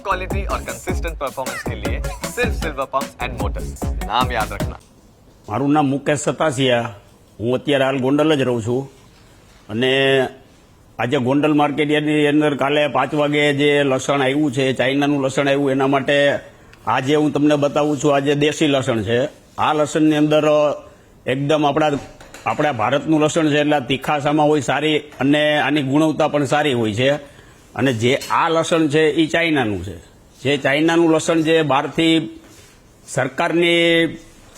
Quality और consistent performance के लिए सिर्फ सिल्वर पंप्स एंड मोटर्स, नाम याद रखना। મારું નામ મુકેશ સતાસિયા, હું અત્યારે હાલ ગોંડલ જ રહું છું અને આજે ગોંડલ માર્કેટ યાર્ડની અંદર કાલે 5 વાગે જે લસણ આવ્યું છે, ચાઇનાનું લસણ આવ્યું, એના માટે આજે હું તમને બતાવું છું. આજે દેશી લસણ છે. આ લસણની અંદર એકદમ આપણા ભારતનું લસણ છે એટલે તીખાસામાં હોય સારી અને આની ગુણવત્તા પણ સારી હોય છે. અને જે આ લસણ છે એ ચાઇનાનું છે. જે ચાઇનાનું લસણ જે બહારથી સરકારની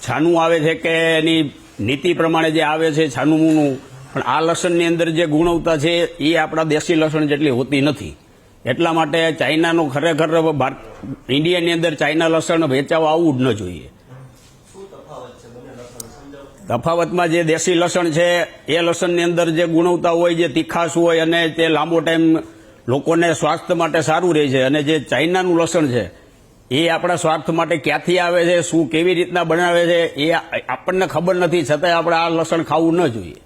છાનું આવે છે કે એની નીતિ પ્રમાણે જે આવે છે છાનું મૂનું, પણ આ લસણની અંદર જે ગુણવત્તા છે એ આપણા દેશી લસણ જેટલી હોતી નથી. એટલા માટે ચાઇનાનું ખરેખર ઇન્ડિયાની અંદર ચાઇના લસણ વેચાવા આવવું જ ન જોઈએ. તફાવતમાં જે દેશી લસણ છે એ લસણની અંદર જે ગુણવત્તા હોય, જે તીખાશ હોય અને તે લાંબો ટાઈમ લોકોને સ્વાસ્થ્ય માટે સારું રહે છે. અને જે ચાઇનાનું લસણ છે એ આપણા સ્વાર્થ માટે ક્યાંથી આવે છે, શું કેવી રીતના બનાવે છે એ આપણને ખબર નથી, છતાંય આપણે આ લસણ ખાવું ન જોઈએ.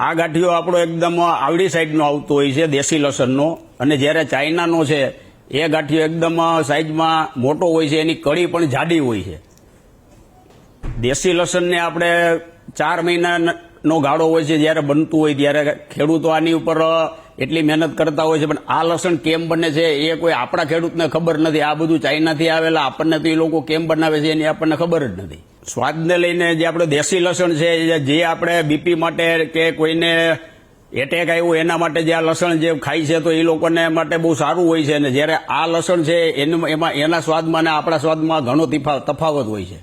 આ ગાંઠિયો આપણો એકદમ આવડી સાઈઝનો આવતો હોય છે દેશી લસણનો, અને જ્યારે ચાઇનાનો છે એ ગાંઠિયો એકદમ સાઈઝમાં મોટો હોય છે, એની કળી પણ જાડી હોય છે. દેશી લસણને આપણે 4 મહિનાનો ગાળો હોય છે જ્યારે બનતું હોય ત્યારે ખેડૂતો આની ઉપર એટલી મહેનત કરતા હોય છે, પણ આ લસણ કેમ બને છે એ કોઈ આપણા ખેડૂતને ખબર નથી. આ બધું ચાઇનાથી આવેલા, આપણને તો એ લોકો કેમ બનાવે છે એની આપણને ખબર જ નથી. સ્વાદને લઈને જે આપણે દેશી લસણ છે, જે આપણે બીપી માટે કે કોઈને એટેક આવ્યો એના માટે જે આ લસણ જે ખાય છે તો એ લોકોને માટે બહુ સારું હોય છે. અને જ્યારે આ લસણ છે એમાં એના સ્વાદમાં અને આપણા સ્વાદમાં ઘણો તફાવત હોય છે.